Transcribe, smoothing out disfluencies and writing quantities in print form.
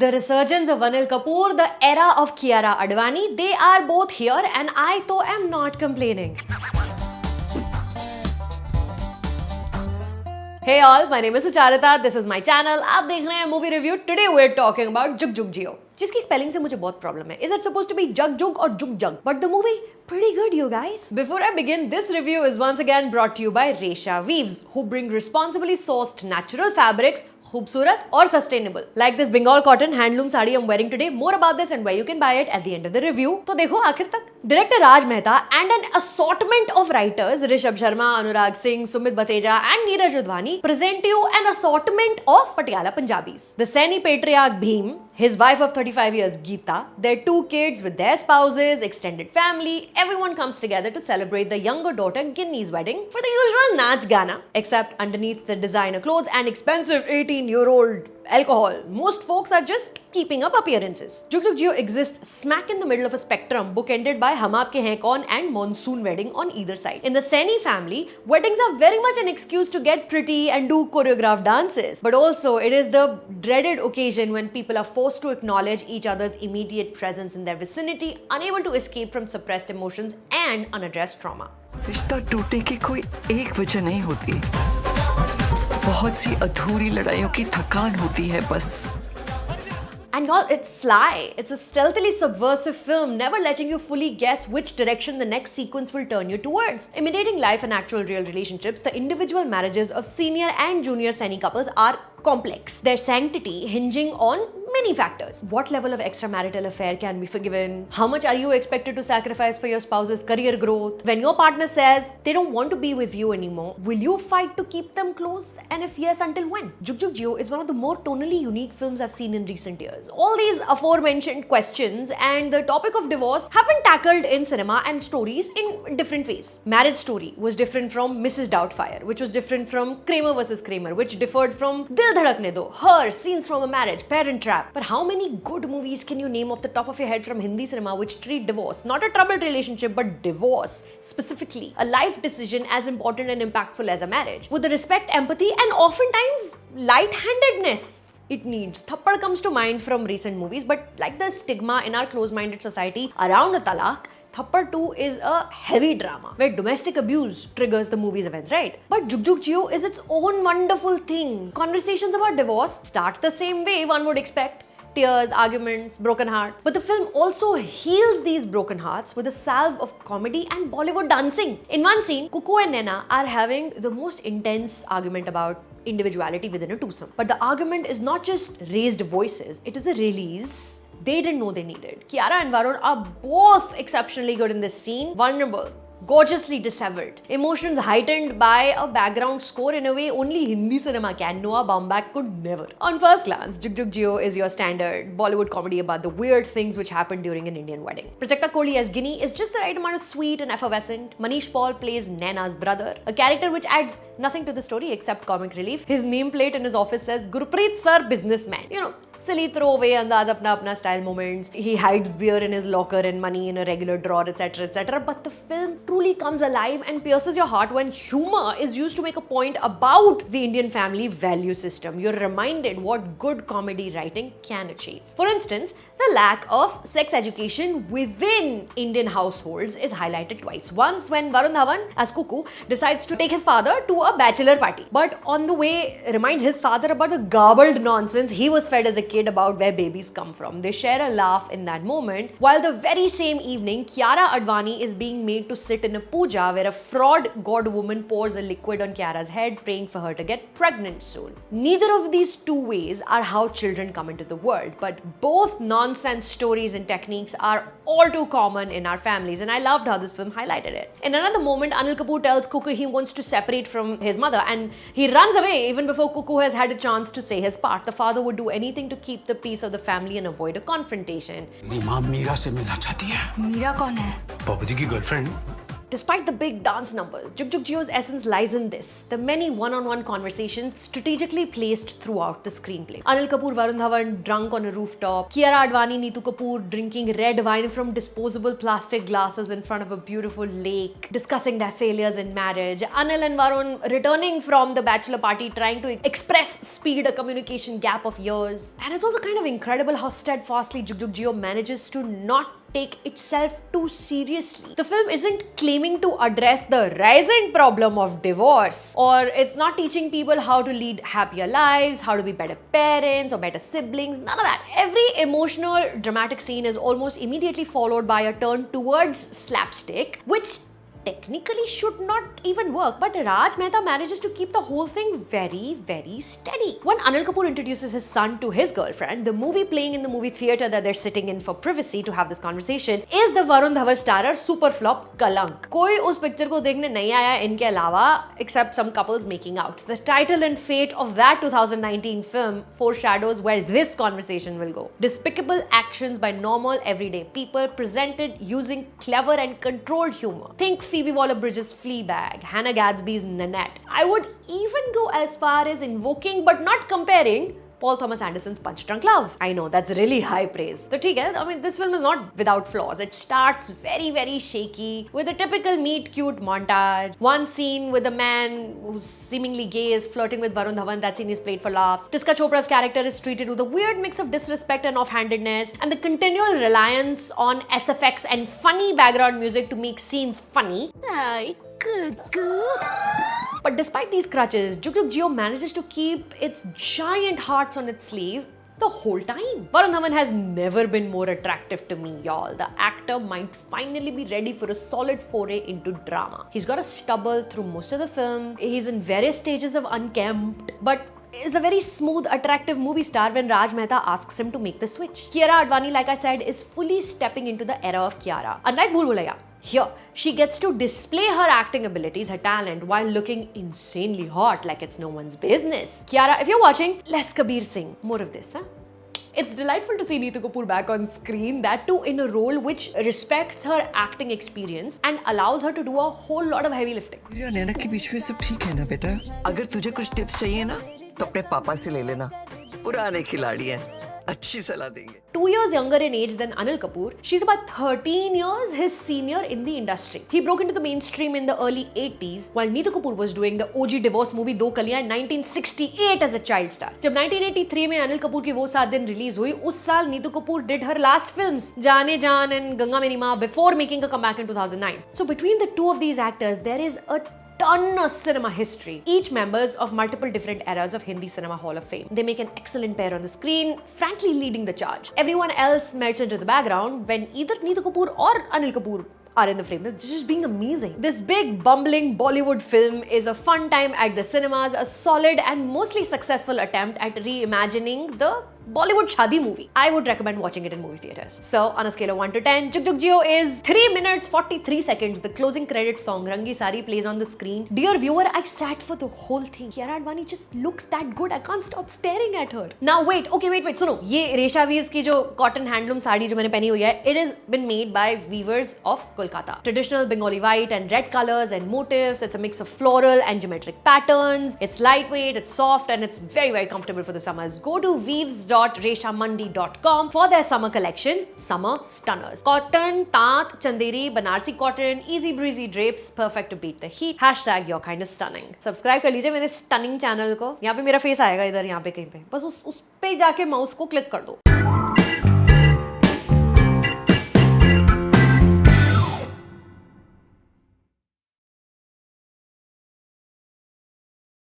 The resurgence of Anil Kapoor, the era of Kiara Advani, they are both here and I though am not complaining. Hey all, my name is Sucharita, this is my channel, आप देख रहे हैं movie review. Today we're talking about Jug Jug Jio, जिसकी spelling से मुझे बहुत problem है. Is it supposed to be Jug Jug or Jug Jug? But the movie, pretty good you guys. Before I begin, this review is once again brought to you by Resha Weaves, who bring responsibly sourced natural fabrics, खूबसूरत और sustainable like this Bengal cotton handloom sari I am wearing today. More about this and where you can buy it at the end of the review. तो देखो आखिर तक. Director Raj Mehta and an assortment of writers Rishabh Sharma, Anurag Singh, Sumit Bateja and Neeraj Udhwani present you an assortment of Patiala Punjabis. The Saini patriarch Bhim, his wife of 35 years Geeta, their 2 kids with their spouses, extended family, everyone comes together to celebrate the younger daughter Ginny's wedding for the usual Nach Gana, except underneath the designer clothes and expensive 18-year-old alcohol, most folks are just keeping up appearances. Jug Jug Jio exists smack in the middle of a spectrum bookended by Hum Aapke Hain Kaun and Monsoon Wedding on either side. In the Saini family, weddings are very much an excuse to get pretty and do choreographed dances. But also, it is the dreaded occasion when people are forced to acknowledge each other's immediate presence in their vicinity, unable to escape from suppressed emotions and unaddressed trauma. रिश्ता टूटने की कोई एक वजह नहीं होती. बहुत सी अधूरी लड़ाइयों की थकान होती है बस. And y'all, it's sly. It's a stealthily subversive film, never letting you fully guess which direction the next sequence will turn you towards. Imitating life and actual real relationships, the individual marriages of senior and junior Saini couples are complex. Their sanctity hinging on many factors. What level of extramarital affair can be forgiven? How much are you expected to sacrifice for your spouse's career growth? When your partner says they don't want to be with you anymore, will you fight to keep them close? And if yes, until when? Jug Jug Jio is one of the more tonally unique films I've seen in recent years. All these aforementioned questions and the topic of divorce have been tackled in cinema and stories in different ways. Marriage Story was different from Mrs. Doubtfire, which was different from Kramer vs. Kramer, which differed from Dil Dhadakne Do, Her, Scenes from a Marriage, Parent Trap. But how many good movies can you name off the top of your head from Hindi cinema which treat divorce, not a troubled relationship, but divorce specifically, a life decision as important and impactful as a marriage, with the respect, empathy, and oftentimes light-handedness it needs? Thappad comes to mind from recent movies, but like the stigma in our close-minded society around a talaq, Thappad 2 is a heavy drama where domestic abuse triggers the movie's events, right? But Jug Jug Jio is its own wonderful thing. Conversations about divorce start the same way one would expect. Tears, arguments, broken hearts. But the film also heals these broken hearts with a salve of comedy and Bollywood dancing. In one scene, Cuckoo and Naina are having the most intense argument about individuality within a twosome. But the argument is not just raised voices, it is a release they didn't know they needed. Kiara and Varun are both exceptionally good in this scene. Vulnerable, gorgeously disheveled, emotions heightened by a background score in a way only Hindi cinema can. Noah Baumbach could never. On first glance, Jug Jug Jio is your standard Bollywood comedy about the weird things which happen during an Indian wedding. Prajakta Kohli as Ginny is just the right amount of sweet and effervescent. Manish Paul plays Naina's brother, a character which adds nothing to the story except comic relief. His nameplate in his office says Gurpreet Sir Businessman. You know, silly throwaway andaz, apna style moments. He hides beer in his locker and money in a regular drawer, etc., etc. But the film truly comes alive and pierces your heart when humor is used to make a point about the Indian family value system. You're reminded what good comedy writing can achieve. For instance, the lack of sex education within Indian households is highlighted twice. Once when Varun Dhawan as Cuckoo decides to take his father to a bachelor party, but on the way reminds his father about the garbled nonsense he was fed as a kid about where babies come from. They share a laugh in that moment, while the very same evening, Kiara Advani is being made to sit in a puja where a fraud god woman pours a liquid on Kiara's head, praying for her to get pregnant soon. Neither of these two ways are how children come into the world, but both nonsense stories and techniques are all too common in our families, and I loved how this film highlighted it. In another moment, Anil Kapoor tells Cuckoo he wants to separate from his mother, and he runs away even before Cuckoo has had a chance to say his part. The father would do anything to keep the peace of the family and avoid a confrontation. मेरी माँ मीरा से मिलना चाहती है. मीरा कौन है? पापा जी की girlfriend. Despite the big dance numbers, Jug Jug Jio's essence lies in this: the many one-on-one conversations strategically placed throughout the screenplay. Anil Kapoor, Varun Dhawan drunk on a rooftop, Kiara Advani, Neetu Kapoor drinking red wine from disposable plastic glasses in front of a beautiful lake, discussing their failures in marriage, Anil and Varun returning from the bachelor party trying to express speed a communication gap of years. And it's also kind of incredible how steadfastly Jug Jug Jio manages to not take itself too seriously. The film isn't claiming to address the rising problem of divorce, or it's not teaching people how to lead happier lives, how to be better parents or better siblings, none of that. Every emotional dramatic scene is almost immediately followed by a turn towards slapstick, which technically should not even work, but Raj Mehta manages to keep the whole thing very, very steady. When Anil Kapoor introduces his son to his girlfriend, the movie playing in the movie theatre that they're sitting in for privacy to have this conversation is the Varun Dhawan starrer super flop Kalank. कोई उस picture को देखने नहीं आया इनके अलावा, except some couples making out. The title and fate of that 2019 film foreshadows where this conversation will go. Despicable actions by normal everyday people presented using clever and controlled humor. Think Phoebe Waller-Bridge's Fleabag, Hannah Gadsby's Nanette. I would even go as far as invoking but not comparing Paul Thomas Anderson's Punch Drunk Love. I know, that's really high praise. So, I mean, this film is not without flaws. It starts very, very shaky with a typical meet cute montage. One scene with a man who's seemingly gay is flirting with Varun Dhawan. That scene is played for laughs. Tiska Chopra's character is treated with a weird mix of disrespect and offhandedness, and the continual reliance on SFX and funny background music to make scenes funny. But despite these crutches, Jug Jug Jio manages to keep its giant hearts on its sleeve the whole time. Varun Dhawan has never been more attractive to me, y'all. The actor might finally be ready for a solid foray into drama. He's got a stubble through most of the film. He's in various stages of unkempt, but is a very smooth, attractive movie star when Raj Mehta asks him to make the switch. Kiara Advani, like I said, is fully stepping into the era of Kiara. Unlike Bhool Bhulaiya, here, she gets to display her acting abilities, her talent, while looking insanely hot like it's no one's business. Kiara, if you're watching, less Kabir Singh. More of this, huh? It's delightful to see Neetu Kapoor back on screen, that too in a role which respects her acting experience and allows her to do a whole lot of heavy lifting. नैना के बीच में सब ठीक है ना बेटा? अगर तुझे कुछ टिप्स चाहिए ना, तो अपने पापा से ले लेना. पुराने खिलाड़ी हैं, अच्छी सलाह देंगे. 2 years younger in age than Anil Kapoor, she's about 13 years his senior in the industry. He broke into the mainstream in the early 80s, while Neetu Kapoor was doing the OG divorce movie Do Kaliyan in 1968 as a child star. जब 1983 में अनिल कपूर की वो 7 दिन release हुई, उस साल Neetu Kapoor did her last films, जाने जान and Ganga Meri Maan, before making a comeback in 2009. So between the two of these actors, there is a ton of cinema history, each members of multiple different eras of Hindi Cinema Hall of Fame. They make an excellent pair on the screen, frankly leading the charge. Everyone else melts into the background when either Neetu Kapoor or Anil Kapoor are in the frame. It's just being amazing. This big bumbling Bollywood film is a fun time at the cinemas, a solid and mostly successful attempt at reimagining the Bollywood Shadi movie. I would recommend watching it in movie theaters. So, on a scale of 1 to 10, Jug Jug Jio is 3 minutes 43 seconds. The closing credit song Rangi Sari plays on the screen. Dear viewer, I sat for the whole thing. Kiara Advani just looks that good. I can't stop staring at her. Now wait, सुनो. ये रेशा weaves की जो cotton handloom sari जो मैंने पहनी हुई है, it has been made by weavers of Kolkata. Traditional Bengali white and red colors and motifs. It's a mix of floral and geometric patterns. It's lightweight, it's soft, and it's very, very comfortable for the summers. Go to weaves.reshamandi.com for their summer collection, Summer Stunners. Cotton, Taant, Chanderi, Banarsi cotton, easy breezy drapes, perfect to beat the heat. Hashtag you're kind of stunning. Subscribe कर लीजिए मेरे stunning channel को. यहाँ पे मेरा face आएगा इधर यहाँ पे कहीं पे. बस उस पे जाके माउस को क्लिक कर दो.